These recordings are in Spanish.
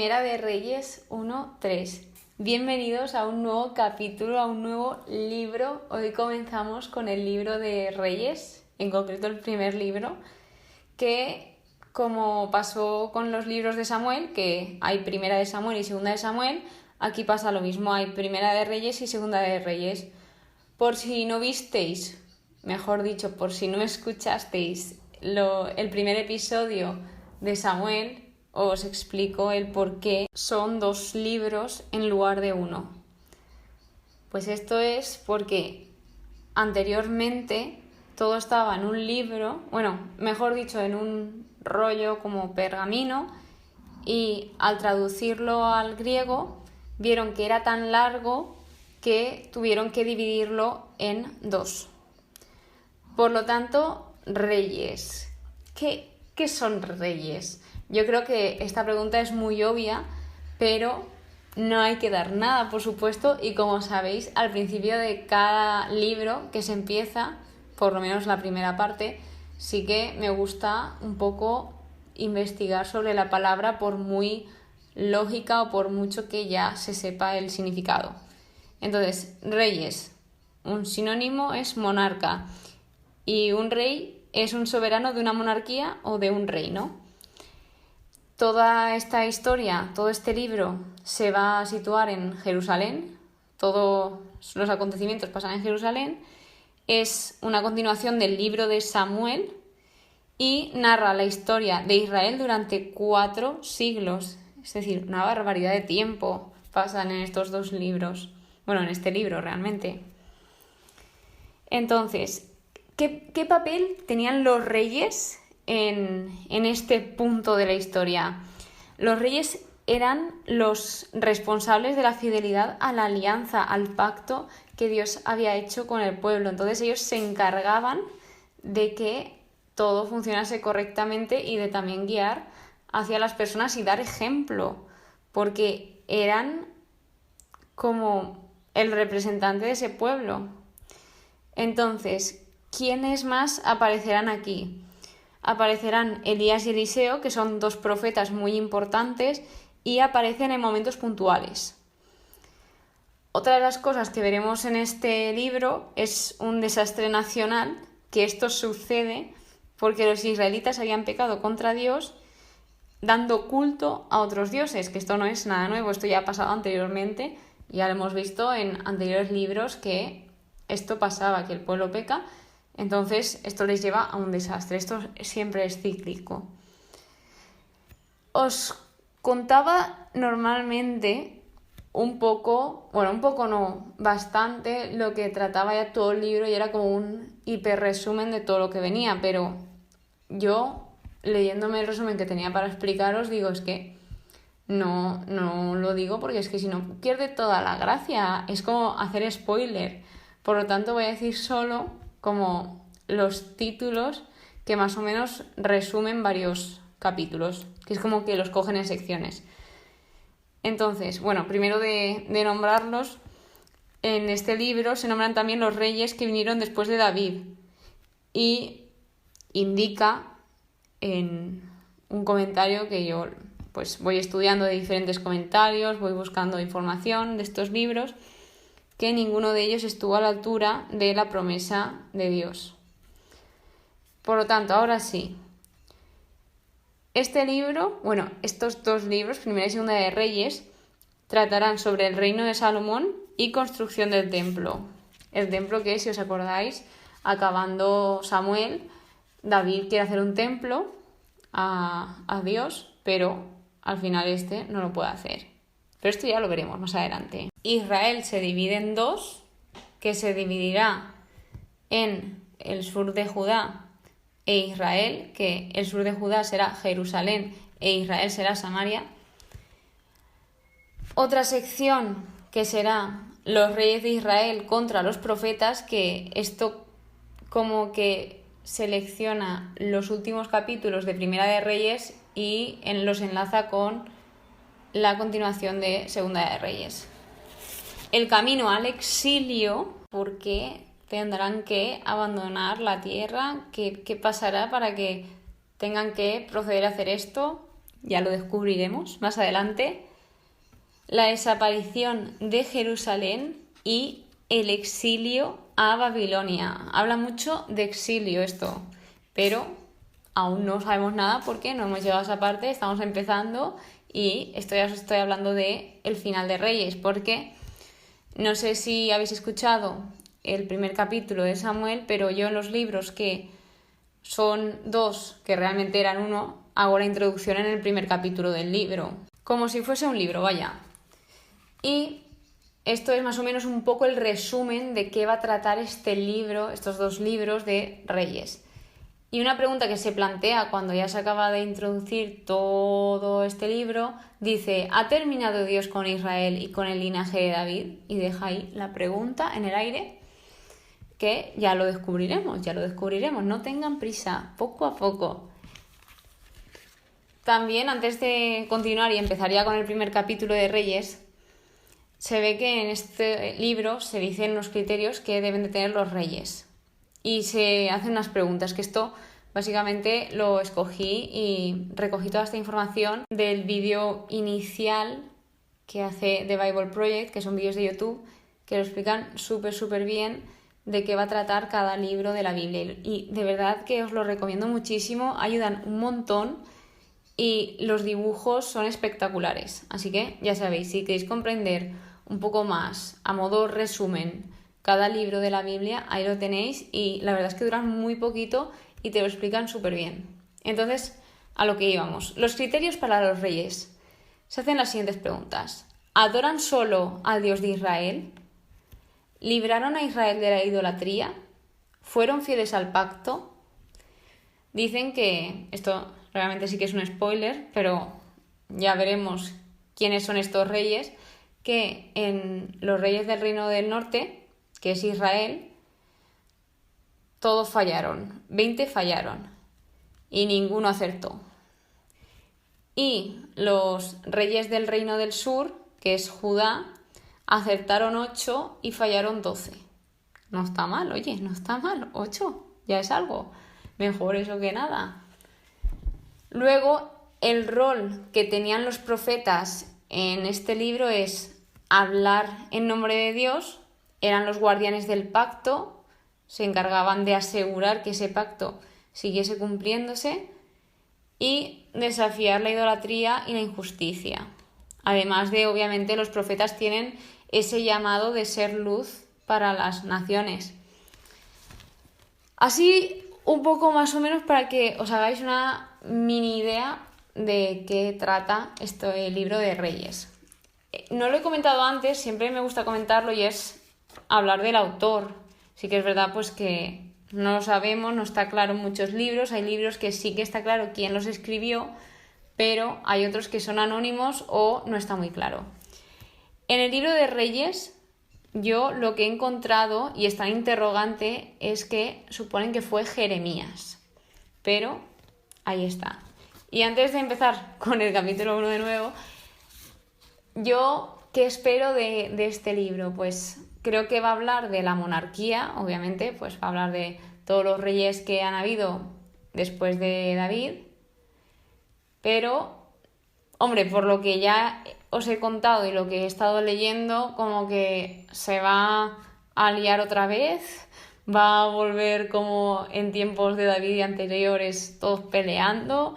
Primera de Reyes 1:3. Bienvenidos a un nuevo capítulo, a un nuevo libro. Hoy comenzamos con el libro de Reyes, en concreto el primer libro, que como pasó con los libros de Samuel, que hay Primera de Samuel y Segunda de Samuel, aquí pasa lo mismo, hay Primera de Reyes y Segunda de Reyes. Por si no visteis, mejor dicho, por si no escuchasteis el primer episodio de Samuel, os explico el por qué son dos libros en lugar de uno. Pues esto es porque anteriormente todo estaba en un libro, mejor dicho, en un rollo como pergamino, y al traducirlo al griego vieron que era tan largo que tuvieron que dividirlo en dos. Por lo tanto, reyes. ¿Qué son reyes? Yo creo que esta pregunta es muy obvia, pero no hay que dar nada, por supuesto, y como sabéis, al principio de cada libro que se empieza, por lo menos la primera parte, sí que me gusta un poco investigar sobre la palabra, por muy lógica o por mucho que ya se sepa el significado. Entonces, reyes, un sinónimo es monarca, y un rey es un soberano de una monarquía o de un reino. Toda esta historia, todo este libro se va a situar en Jerusalén, todos los acontecimientos pasan en Jerusalén, es una continuación del libro de Samuel y narra la historia de Israel durante 4 siglos, es decir, una barbaridad de tiempo pasan en estos dos libros, en este libro realmente. Entonces, ¿qué papel tenían los reyes en este punto de la historia? Los reyes eran los responsables de la fidelidad a la alianza, al pacto que Dios había hecho con el pueblo. Entonces ellos se encargaban de que todo funcionase correctamente y de también guiar hacia las personas y dar ejemplo, porque eran como el representante de ese pueblo. Entonces, ¿quiénes más aparecerán aquí? Aparecerán Elías y Eliseo, que son 2 profetas muy importantes y aparecen en momentos puntuales. Otra de las cosas que veremos en este libro es un desastre nacional, que esto sucede porque los israelitas habían pecado contra Dios dando culto a otros dioses, que esto no es nada nuevo, esto ya ha pasado anteriormente, ya lo hemos visto en anteriores libros que esto pasaba, que el pueblo peca. Entonces, esto les lleva a un desastre. Esto siempre es cíclico. Os contaba normalmente bastante lo que trataba ya todo el libro y era como un hiperresumen de todo lo que venía, pero yo, leyéndome el resumen que tenía para explicaros, digo, es que no lo digo porque es que si no pierde toda la gracia, es como hacer spoiler. Por lo tanto, voy a decir solo como los títulos que más o menos resumen varios capítulos, que es como que los cogen en secciones. Entonces, primero de nombrarlos, en este libro se nombran también los reyes que vinieron después de David y indica en un comentario que yo pues voy estudiando de diferentes comentarios, voy buscando información de estos libros, que ninguno de ellos estuvo a la altura de la promesa de Dios. Por lo tanto, ahora sí. Estos 2 libros, Primera y Segunda de Reyes, tratarán sobre el reino de Salomón y construcción del templo. El templo que, si os acordáis, acabando Samuel, David quiere hacer un templo a Dios, pero al final no lo puede hacer. Pero esto ya lo veremos más adelante. Israel se divide en 2, que se dividirá en el sur de Judá e Israel, que el sur de Judá será Jerusalén e Israel será Samaria. Otra sección que será los reyes de Israel contra los profetas, que esto como que selecciona los últimos capítulos de Primera de Reyes y los enlaza con la continuación de Segunda de Reyes. El camino al exilio, porque tendrán que abandonar la tierra, ¿qué pasará para que tengan que proceder a hacer esto? ya lo descubriremos más adelante, la desaparición de Jerusalén y el exilio a Babilonia. Habla mucho de exilio esto, pero aún no sabemos nada porque no hemos llegado a esa parte, estamos empezando y esto ya os estoy hablando de el final de Reyes, porque no sé si habéis escuchado el primer capítulo de Samuel, pero yo en los libros que son 2, que realmente eran 1, hago la introducción en el primer capítulo del libro, como si fuese un libro, vaya. Y esto es más o menos un poco el resumen de qué va a tratar este libro, estos 2 libros de Reyes. Y una pregunta que se plantea cuando ya se acaba de introducir todo este libro, dice, ¿ha terminado Dios con Israel y con el linaje de David? Y deja ahí la pregunta en el aire, que ya lo descubriremos, no tengan prisa, poco a poco. También, antes de continuar y empezaría con el primer capítulo de Reyes, se ve que en este libro se dicen los criterios que deben de tener los reyes. Y se hacen unas preguntas, que esto básicamente lo escogí y recogí toda esta información del vídeo inicial que hace The Bible Project, que son vídeos de YouTube, que lo explican súper bien de qué va a tratar cada libro de la Biblia. Y de verdad que os lo recomiendo muchísimo, ayudan un montón y los dibujos son espectaculares. Así que ya sabéis, si queréis comprender un poco más, a modo resumen, cada libro de la Biblia, ahí lo tenéis y la verdad es que duran muy poquito y te lo explican súper bien. Entonces, a lo que íbamos. Los criterios para los reyes. Se hacen las siguientes preguntas. ¿Adoran solo al Dios de Israel? ¿Libraron a Israel de la idolatría? ¿Fueron fieles al pacto? Dicen que, esto realmente sí que es un spoiler, pero ya veremos quiénes son estos reyes, que en los reyes del reino del norte, que es Israel, todos fallaron, 20 fallaron y ninguno acertó. Y los reyes del reino del sur, que es Judá, acertaron 8 y fallaron 12. No está mal, oye, no está mal, 8, ya es algo, mejor eso que nada. Luego, el rol que tenían los profetas en este libro es hablar en nombre de Dios. Eran los guardianes del pacto, se encargaban de asegurar que ese pacto siguiese cumpliéndose y desafiar la idolatría y la injusticia. Además de, obviamente, los profetas tienen ese llamado de ser luz para las naciones. Así, un poco más o menos para que os hagáis una mini idea de qué trata este libro de Reyes. No lo he comentado antes, siempre me gusta comentarlo y es hablar del autor. Sí que es verdad pues que no lo sabemos, no está claro en muchos libros, hay libros que sí que está claro quién los escribió, pero hay otros que son anónimos o no está muy claro. En el libro de Reyes, yo lo que he encontrado, y está interrogante, es que suponen que fue Jeremías, pero ahí está. Y antes de empezar con el capítulo 1 de nuevo, yo, ¿qué espero de este libro? Pues creo que va a hablar de la monarquía, obviamente, pues va a hablar de todos los reyes que han habido después de David, pero, hombre, por lo que ya os he contado y lo que he estado leyendo, como que se va a liar otra vez, va a volver como en tiempos de David y anteriores, todos peleando,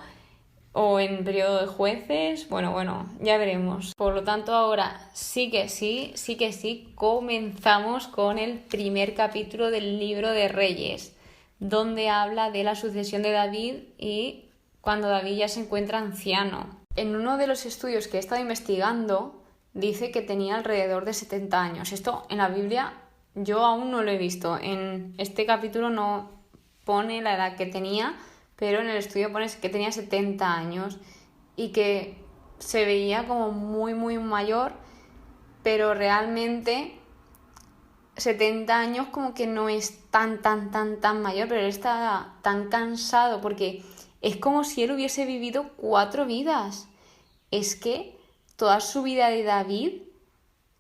o en periodo de jueces, bueno, ya veremos. Por lo tanto, ahora sí que sí, comenzamos con el primer capítulo del libro de Reyes, donde habla de la sucesión de David y cuando David ya se encuentra anciano. En uno de los estudios que he estado investigando, dice que tenía alrededor de 70 años. Esto en la Biblia yo aún no lo he visto. En este capítulo no pone la edad que tenía, pero en el estudio pone que tenía 70 años y que se veía como muy mayor, pero realmente 70 años como que no es tan mayor, pero él está tan cansado porque es como si él hubiese vivido 4 vidas. Es que toda su vida de David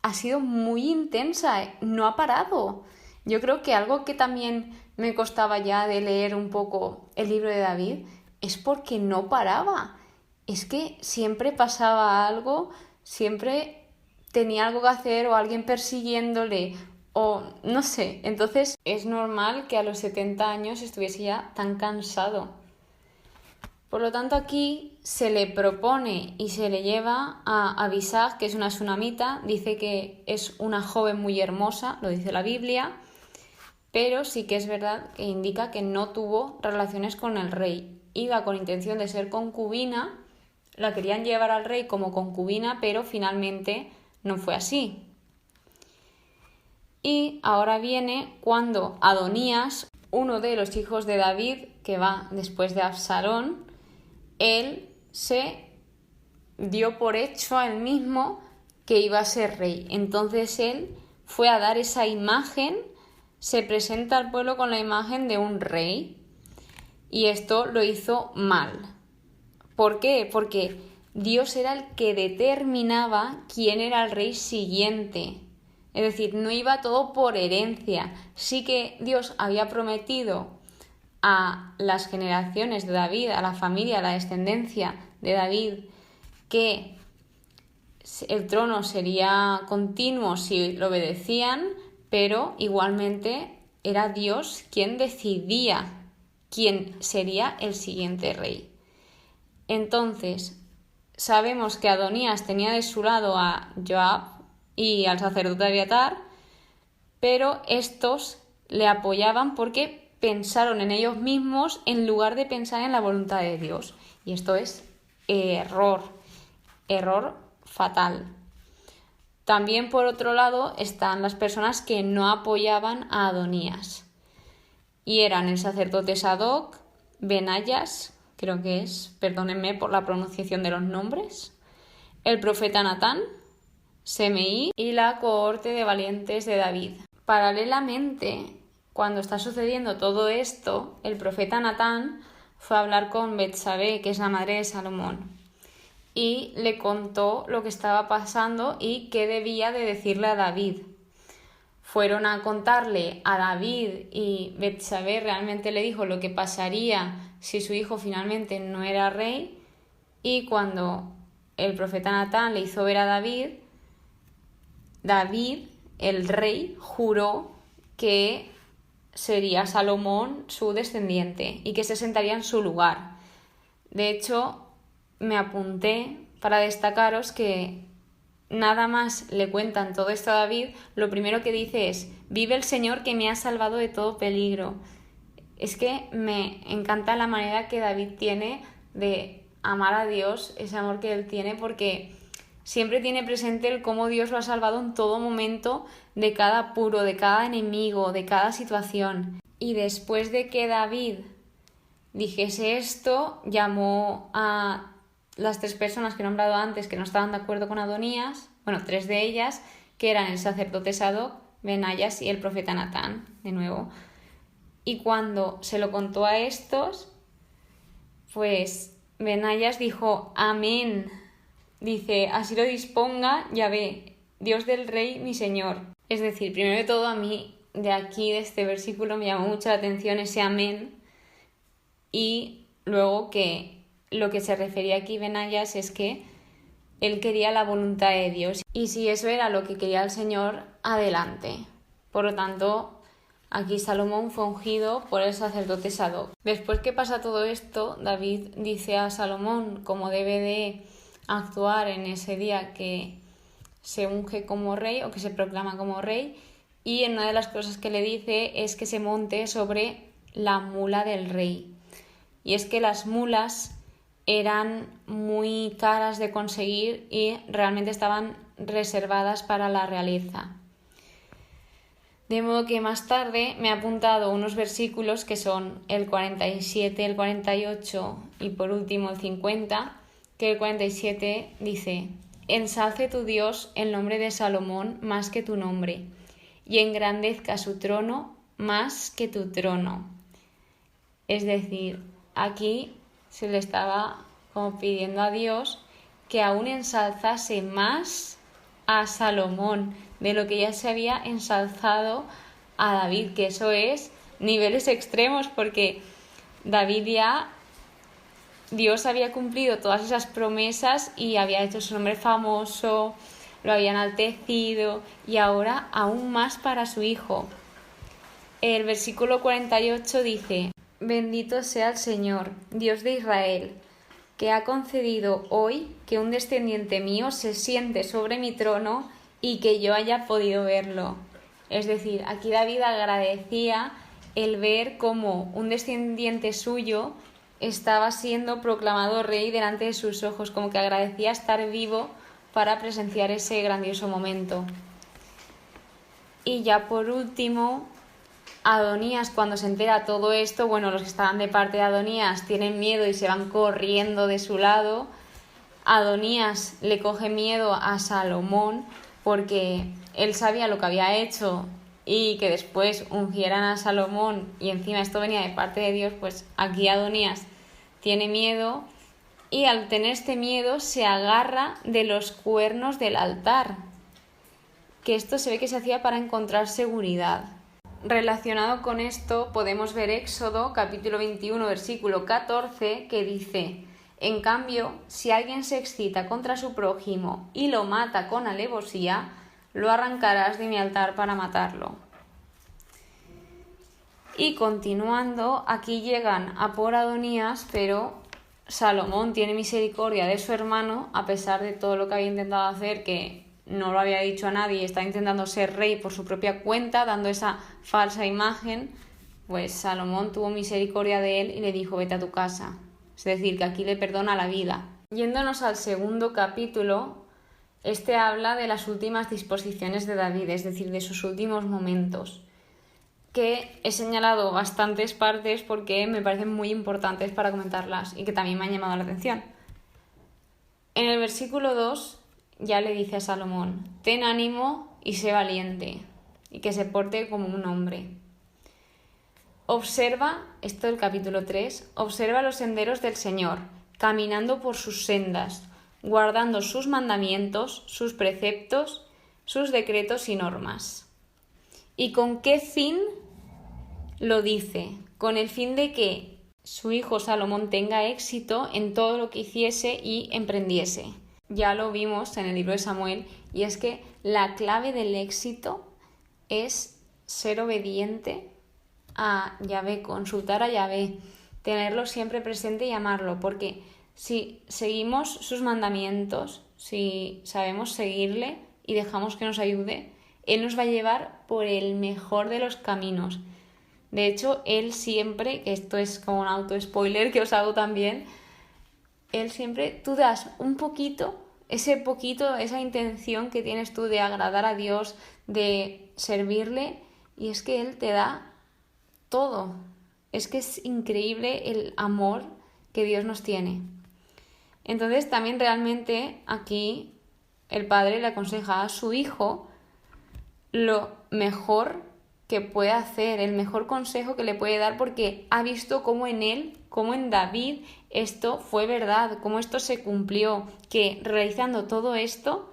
ha sido muy intensa, no ha parado. Yo creo que algo que también me costaba ya de leer un poco el libro de David es porque no paraba. es que siempre pasaba algo, siempre tenía algo que hacer o alguien persiguiéndole o no sé. Entonces es normal que a los 70 años estuviese ya tan cansado. Por lo tanto, aquí se le propone y se le lleva a Abisag, que es una sunamita. Dice que es una joven muy hermosa, lo dice la Biblia, pero sí que es verdad que indica que no tuvo relaciones con el rey. Iba con intención de ser concubina, la querían llevar al rey como concubina, pero finalmente no fue así. Y ahora viene cuando Adonías, uno de los hijos de David, que va después de Absalón, él se dio por hecho a él mismo que iba a ser rey. Entonces él fue a dar esa imagen, se presenta al pueblo con la imagen de un rey, y esto lo hizo mal. ¿Por qué? Porque Dios era el que determinaba quién era el rey siguiente. Es decir, no iba todo por herencia. Sí que Dios había prometido a las generaciones de David, a la familia, a la descendencia de David, que el trono sería continuo si lo obedecían, pero igualmente era Dios quien decidía quién sería el siguiente rey. Entonces, sabemos que Adonías tenía de su lado a Joab y al sacerdote Abiatar, pero estos le apoyaban porque pensaron en ellos mismos en lugar de pensar en la voluntad de Dios. Y esto es error fatal. También, por otro lado, están las personas que no apoyaban a Adonías. Y eran el sacerdote Sadoc, Benayas, creo que es, perdónenme por la pronunciación de los nombres, el profeta Natán, Semeí y la cohorte de valientes de David. Paralelamente, cuando está sucediendo todo esto, el profeta Natán fue a hablar con Betsabé, que es la madre de Salomón, y le contó lo que estaba pasando y qué debía de decirle a David. Fueron a contarle a David y Betsabé realmente le dijo lo que pasaría si su hijo finalmente no era rey, y cuando el profeta Natán le hizo ver a David, el rey, juró que sería Salomón su descendiente y que se sentaría en su lugar. De hecho, me apunté para destacaros que nada más le cuentan todo esto a David, lo primero que dice es: vive el Señor que me ha salvado de todo peligro. Es que me encanta la manera que David tiene de amar a Dios, ese amor que él tiene, porque siempre tiene presente el cómo Dios lo ha salvado en todo momento de cada apuro, de cada enemigo, de cada situación. Y después de que David dijese esto, llamó a las 3 personas que he nombrado antes que no estaban de acuerdo con Adonías, 3 de ellas, que eran el sacerdote Sadoc, Benayas y el profeta Natán, de nuevo. Y cuando se lo contó a estos, pues Benayas dijo: amén. Dice: así lo disponga Yahvé, Dios del rey, mi señor. Es decir, primero de todo, a mí de aquí, de este versículo, me llamó mucho la atención ese amén, y luego que lo que se refería aquí Benayas es que él quería la voluntad de Dios, y si eso era lo que quería el Señor, adelante. Por lo tanto, aquí Salomón fue ungido por el sacerdote Sadoc. Después que pasa todo esto, David dice a Salomón cómo debe de actuar en ese día que se unge como rey o que se proclama como rey, y una de las cosas que le dice es que se monte sobre la mula del rey. Y es que las mulas eran muy caras de conseguir y realmente estaban reservadas para la realeza. De modo que más tarde me he apuntado unos versículos que son el 47, el 48 y por último el 50, que el 47 dice: ensalce tu Dios el nombre de Salomón más que tu nombre, y engrandezca su trono más que tu trono. Es decir, aquí se le estaba como pidiendo a Dios que aún ensalzase más a Salomón de lo que ya se había ensalzado a David, que eso es niveles extremos, porque David ya Dios había cumplido todas esas promesas y había hecho su nombre famoso, lo había enaltecido y ahora aún más para su hijo. El versículo 48 dice: Bendito sea el Señor, Dios de Israel, que ha concedido hoy que un descendiente mío se siente sobre mi trono y que yo haya podido verlo. Es decir, aquí David agradecía el ver cómo un descendiente suyo estaba siendo proclamado rey delante de sus ojos, como que agradecía estar vivo para presenciar ese grandioso momento. Y ya por último, Adonías, cuando se entera todo esto, bueno, los que estaban de parte de Adonías tienen miedo y se van corriendo de su lado. Adonías le coge miedo a Salomón porque él sabía lo que había hecho y que después ungieran a Salomón y encima esto venía de parte de Dios, pues aquí Adonías tiene miedo y al tener este miedo se agarra de los cuernos del altar, que esto se ve que se hacía para encontrar seguridad. Relacionado con esto podemos ver Éxodo capítulo 21 versículo 14 que dice: En cambio, si alguien se excita contra su prójimo y lo mata con alevosía, lo arrancarás de mi altar para matarlo. Y continuando, aquí llegan a por Adonías, pero Salomón tiene misericordia de su hermano, a pesar de todo lo que había intentado hacer, que no lo había dicho a nadie, está intentando ser rey por su propia cuenta, dando esa falsa imagen. Pues Salomón tuvo misericordia de él y le dijo: vete a tu casa. Es decir, que aquí le perdona la vida. Yéndonos al segundo capítulo, este habla de las últimas disposiciones de David, es decir, de sus últimos momentos, que he señalado bastantes partes porque me parecen muy importantes para comentarlas y que también me han llamado la atención. En el versículo 2 ya le dice a Salomón: ten ánimo y sé valiente, y que se porte como un hombre. Observa, esto del capítulo 3, observa los senderos del Señor, caminando por sus sendas, guardando sus mandamientos, sus preceptos, sus decretos y normas. ¿Y con qué fin lo dice? Con el fin de que su hijo Salomón tenga éxito en todo lo que hiciese y emprendiese. Ya lo vimos en el libro de Samuel, y es que la clave del éxito es ser obediente a Yahvé, consultar a Yahvé, tenerlo siempre presente y amarlo, porque si seguimos sus mandamientos, si sabemos seguirle y dejamos que nos ayude, Él nos va a llevar por el mejor de los caminos. De hecho, Él siempre, que esto es como un auto-spoiler que os hago también, Él siempre, tú das un poquito, esa intención que tienes tú de agradar a Dios, de servirle, y es que Él te da todo. Es que es increíble el amor que Dios nos tiene. Entonces también realmente aquí el padre le aconseja a su hijo lo mejor que puede hacer, el mejor consejo que le puede dar, porque ha visto cómo en él, cómo en David, esto fue verdad, cómo esto se cumplió, que realizando todo esto,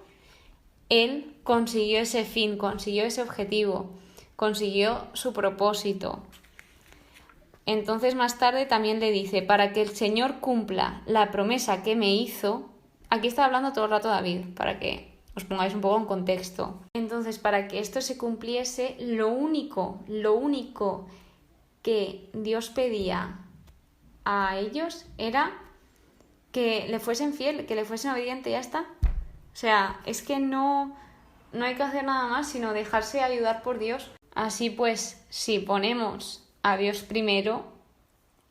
él consiguió ese fin, consiguió ese objetivo, consiguió su propósito. Entonces más tarde también le dice: para que el Señor cumpla la promesa que me hizo. Aquí está hablando todo el rato David, para que os pongáis un poco en contexto. Entonces, para que esto se cumpliese, lo único que Dios pedía a ellos era que le fuesen fiel, que le fuesen obedientes, y ya está. O sea, es que no hay que hacer nada más sino dejarse ayudar por Dios. Así pues, si ponemos a Dios primero,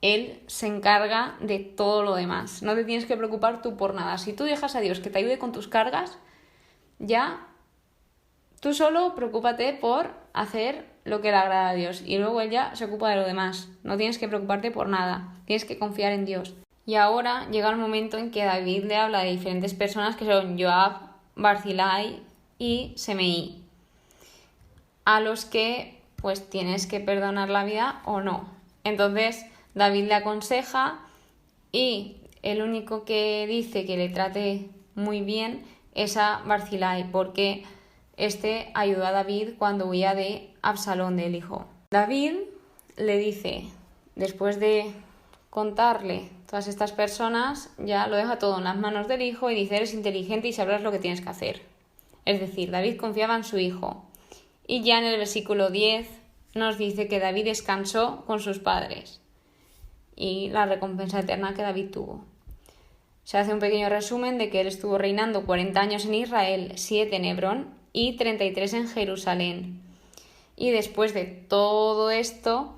Él se encarga de todo lo demás. No te tienes que preocupar tú por nada. Si tú dejas a Dios que te ayude con tus cargas, ya tú solo preocúpate por hacer lo que le agrada a Dios y luego Él ya se ocupa de lo demás. No tienes que preocuparte por nada. Tienes que confiar en Dios. Y ahora llega el momento en que David le habla de diferentes personas que son Joab, Barzillai y Semei, a los que pues tienes que perdonar la vida o no. Entonces David le aconseja, y el único que dice que le trate muy bien es a Barzillai, porque este ayudó a David cuando huía de Absalón, del hijo. David le dice, después de contarle todas estas personas, ya lo deja todo en las manos del hijo y dice: eres inteligente y sabrás lo que tienes que hacer. Es decir, David confiaba en su hijo. Y ya en el versículo 10 nos dice que David descansó con sus padres y la recompensa eterna que David tuvo. Se hace un pequeño resumen de que él estuvo reinando 40 años en Israel, 7 en Hebrón y 33 en Jerusalén. Y después de todo esto,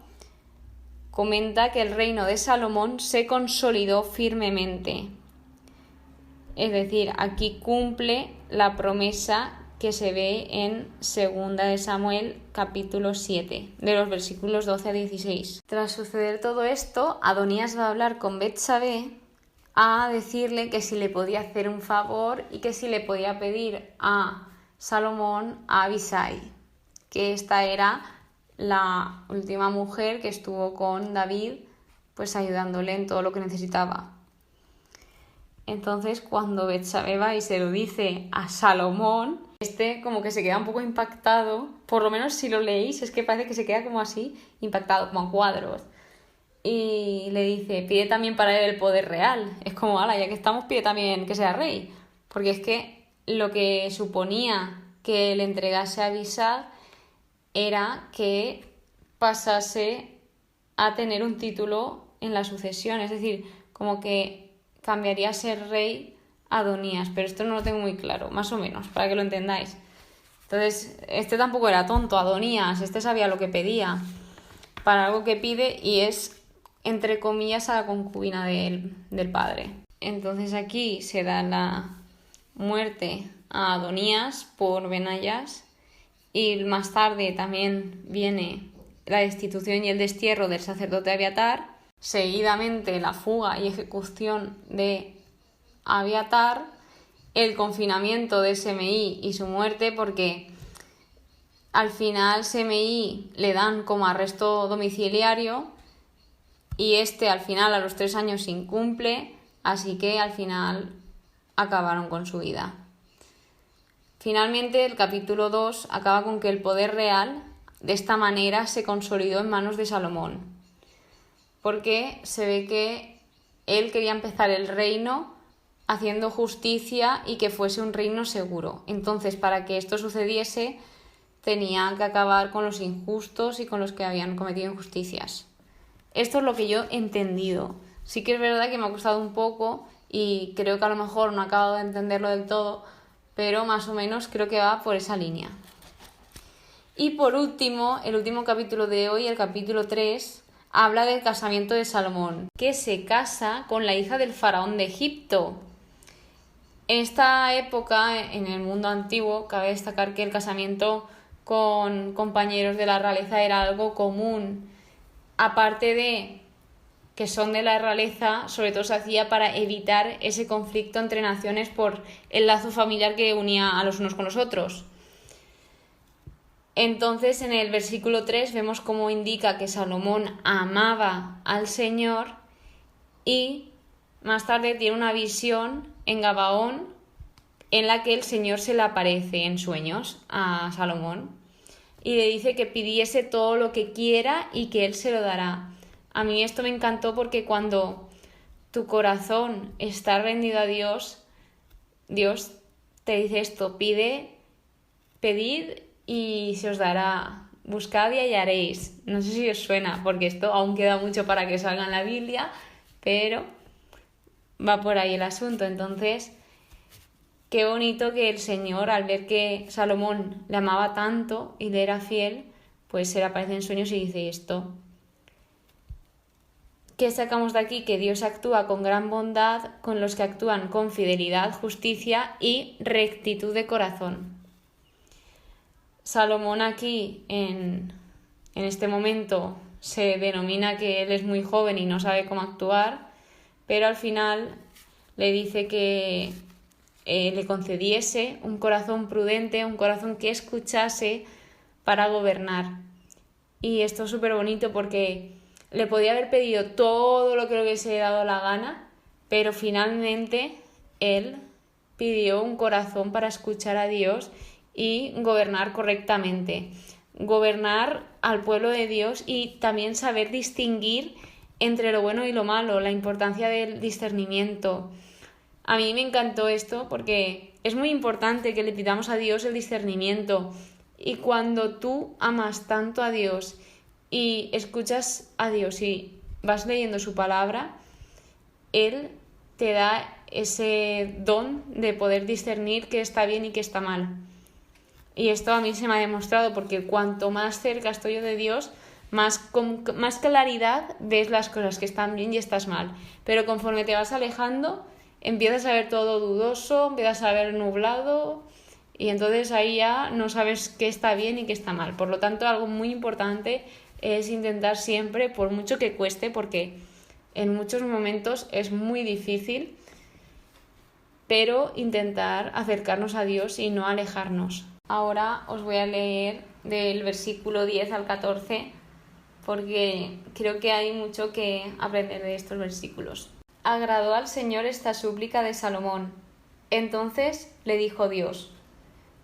comenta que el reino de Salomón se consolidó firmemente. Es decir, aquí cumple la promesa que se ve en 2 de Samuel capítulo 7, de los versículos 12 a 16. Tras suceder todo esto, Adonías va a hablar con Betsabé a decirle que si le podía hacer un favor y que si le podía pedir a Salomón a Abisai, que esta era la última mujer que estuvo con David, pues ayudándole en todo lo que necesitaba. Entonces, cuando Betsabé va y se lo dice a Salomón, como que se queda un poco impactado, por lo menos si lo leéis, es que parece que se queda como así, impactado, como a cuadros. Y le dice: pide también para él el poder real. Es como: ala, ya que estamos, pide también que sea rey. Porque es que lo que suponía que le entregase a Abisag era que pasase a tener un título en la sucesión, es decir, como que cambiaría a ser rey Adonías, pero esto no lo tengo muy claro, más o menos, para que lo entendáis. Entonces, tampoco era tonto, Adonías, sabía lo que pedía, para algo que pide, y es, entre comillas, a la concubina del padre. Entonces aquí se da la muerte a Adonías por Benayas, y más tarde también viene la destitución y el destierro del sacerdote Abiatar, seguidamente la fuga y ejecución de Abiatar, el confinamiento de Semei y su muerte, porque al final Semei le dan como arresto domiciliario y al final a los 3 años incumple, así que al final acabaron con su vida. Finalmente el capítulo 2 acaba con que el poder real de esta manera se consolidó en manos de Salomón, porque se ve que él quería empezar el reino haciendo justicia y que fuese un reino seguro. Entonces, para que esto sucediese, tenía que acabar con los injustos y con los que habían cometido injusticias. Esto es lo que yo he entendido. Sí que es verdad que me ha costado un poco y creo que a lo mejor no he acabado de entenderlo del todo, pero más o menos creo que va por esa línea. Y por último, el último capítulo de hoy, el capítulo 3, habla del casamiento de Salomón, que se casa con la hija del faraón de Egipto. En esta época, en el mundo antiguo, cabe destacar que el casamiento con compañeros de la realeza era algo común. Aparte de que son de la realeza, sobre todo se hacía para evitar ese conflicto entre naciones por el lazo familiar que unía a los unos con los otros. Entonces, en el versículo 3 vemos cómo indica que Salomón amaba al Señor, y más tarde tiene una visión en Gabaón en la que el Señor se le aparece en sueños a Salomón y le dice que pidiese todo lo que quiera y que él se lo dará. A mí esto me encantó, porque cuando tu corazón está rendido a Dios, Dios te dice esto: pedid y se os dará, buscad y hallaréis. No sé si os suena, porque esto aún queda mucho para que salga en la Biblia, pero va por ahí el asunto. Entonces, qué bonito que el Señor, al ver que Salomón le amaba tanto y le era fiel, pues se le aparece en sueños y dice esto. ¿Qué sacamos de aquí? Que Dios actúa con gran bondad con los que actúan con fidelidad, justicia y rectitud de corazón. Salomón aquí, en este momento, se denomina que él es muy joven y no sabe cómo actuar, pero al final le dice que le concediese un corazón prudente, un corazón que escuchase para gobernar. Y esto es súper bonito, porque le podía haber pedido todo lo que le hubiese dado la gana, pero finalmente él pidió un corazón para escuchar a Dios y gobernar correctamente, gobernar al pueblo de Dios, y también saber distinguir entre lo bueno y lo malo, la importancia del discernimiento. A mí me encantó esto porque es muy importante que le pidamos a Dios el discernimiento. Y cuando tú amas tanto a Dios y escuchas a Dios y vas leyendo su palabra, Él te da ese don de poder discernir qué está bien y qué está mal. Y esto a mí se me ha demostrado porque cuanto más cerca estoy yo de Dios, con más claridad ves las cosas que están bien y estás mal. Pero conforme te vas alejando, empiezas a ver todo dudoso, empiezas a ver nublado y entonces ahí ya no sabes qué está bien y qué está mal. Por lo tanto, algo muy importante es intentar siempre, por mucho que cueste, porque en muchos momentos es muy difícil, pero intentar acercarnos a Dios y no alejarnos. Ahora os voy a leer del versículo 10 al 14 porque creo que hay mucho que aprender de estos versículos. Agradó al Señor esta súplica de Salomón. Entonces le dijo Dios: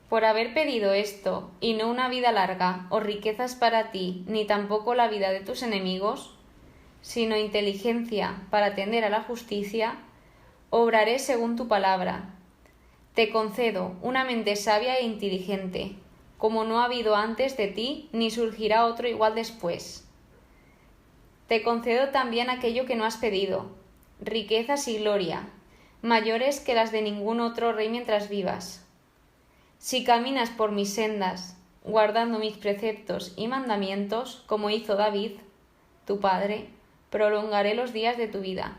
por haber pedido esto, y no una vida larga o riquezas para ti, ni tampoco la vida de tus enemigos, sino inteligencia para atender a la justicia, obraré según tu palabra. Te concedo una mente sabia e inteligente, como no ha habido antes de ti, ni surgirá otro igual después. Te concedo también aquello que no has pedido, riquezas y gloria, mayores que las de ningún otro rey mientras vivas. Si caminas por mis sendas, guardando mis preceptos y mandamientos, como hizo David, tu padre, prolongaré los días de tu vida.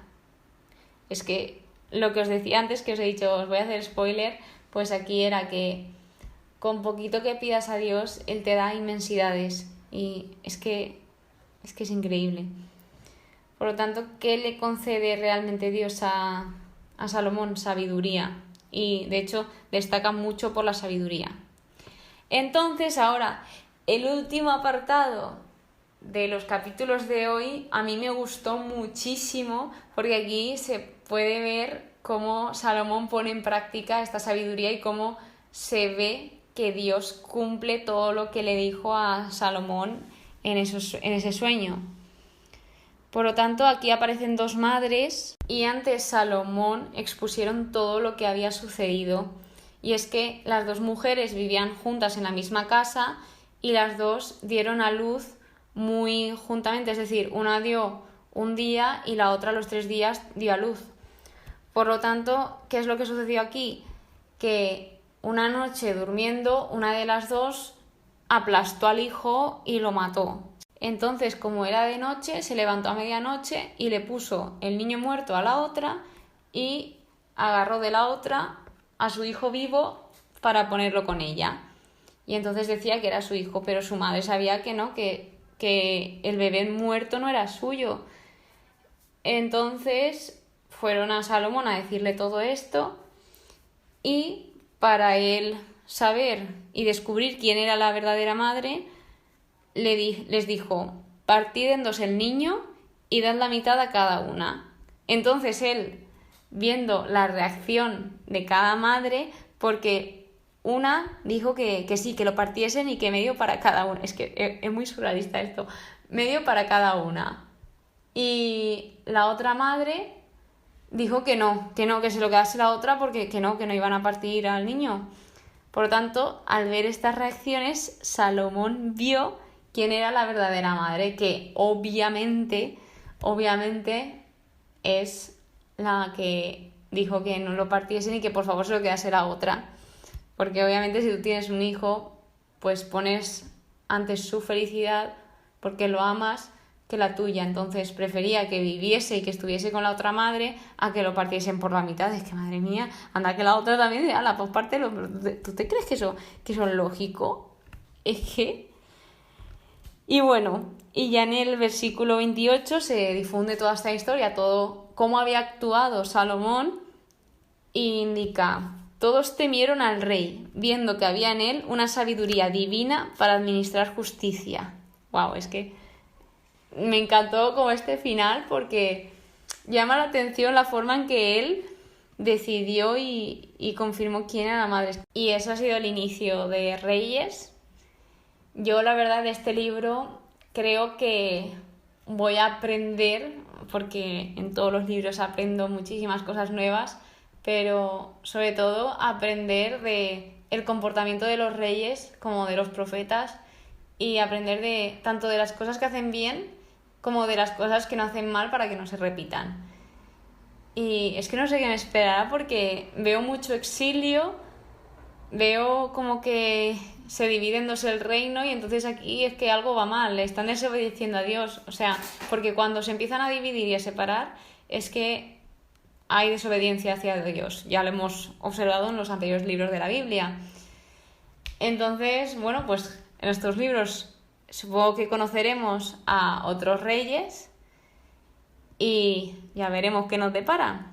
Es que lo que os decía antes, que os he dicho, os voy a hacer spoiler, pues aquí era que con poquito que pidas a Dios, Él te da inmensidades. Y es que es increíble. Por lo tanto, ¿qué le concede realmente Dios a Salomón? Sabiduría. Y de hecho destaca mucho por la sabiduría. Entonces ahora, el último apartado de los capítulos de hoy a mí me gustó muchísimo porque aquí se puede ver cómo Salomón pone en práctica esta sabiduría y cómo se ve que Dios cumple todo lo que le dijo a Salomón en ese sueño. Por lo tanto, aquí aparecen dos madres y ante Salomón expusieron todo lo que había sucedido. Y es que las dos mujeres vivían juntas en la misma casa y las dos dieron a luz muy juntamente, es decir, una dio un día y la otra a los 3 días dio a luz. Por lo tanto, ¿qué es lo que sucedió aquí? Que una noche durmiendo, una de las dos aplastó al hijo y lo mató. Entonces, como era de noche, se levantó a medianoche y le puso el niño muerto a la otra y agarró de la otra a su hijo vivo para ponerlo con ella. Y entonces decía que era su hijo, pero su madre sabía que no, que el bebé muerto no era suyo. Entonces fueron a Salomón a decirle todo esto y para él saber y descubrir quién era la verdadera madre, les dijo: partid en dos el niño y dad la mitad a cada una. Entonces él, viendo la reacción de cada madre, porque una dijo que sí, que lo partiesen y que medio para cada una. Es que es muy surrealista esto. Medio para cada una. Y la otra madre dijo que no, que se lo quedase la otra porque que no iban a partir al niño. Por lo tanto, al ver estas reacciones, Salomón vio quién era la verdadera madre, que obviamente es la que dijo que no lo partiesen y que por favor se lo quedase la otra. Porque obviamente si tú tienes un hijo, pues pones antes su felicidad porque lo amas que la tuya. Entonces prefería que viviese y que estuviese con la otra madre a que lo partiesen por la mitad. Es que madre mía, anda que la otra también, la pues pártelo. ¿Tú te crees que eso es lógico? Es que... Y bueno, y ya en el versículo 28 se difunde toda esta historia, todo cómo había actuado Salomón, y indica: todos temieron al rey, viendo que había en él una sabiduría divina para administrar justicia. Wow, es que me encantó como este final porque llama la atención la forma en que él decidió y confirmó quién era la madre. Y eso ha sido el inicio de Reyes. Yo la verdad de este libro creo que voy a aprender, porque en todos los libros aprendo muchísimas cosas nuevas, pero sobre todo aprender de el comportamiento de los reyes como de los profetas y aprender de tanto de las cosas que hacen bien como de las cosas que no hacen mal para que no se repitan. Y es que no sé qué me esperará porque veo mucho exilio, veo como que se divide en dos el reino y entonces aquí es que algo va mal, le están desobedeciendo a Dios. O sea, porque cuando se empiezan a dividir y a separar es que hay desobediencia hacia Dios. Ya lo hemos observado en los anteriores libros de la Biblia. Entonces, bueno, pues en estos libros supongo que conoceremos a otros reyes y ya veremos qué nos depara.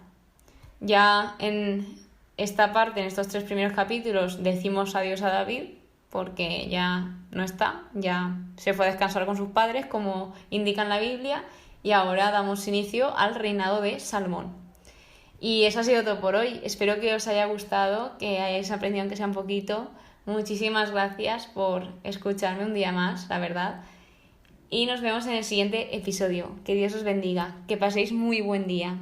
Ya en esta parte, en estos 3 primeros capítulos, decimos adiós a David porque ya no está, ya se fue a descansar con sus padres, como indica en la Biblia, y ahora damos inicio al reinado de Salomón. Y eso ha sido todo por hoy. Espero que os haya gustado, que hayáis aprendido aunque sea un poquito. Muchísimas gracias por escucharme un día más, la verdad. Y nos vemos en el siguiente episodio. Que Dios os bendiga. Que paséis muy buen día.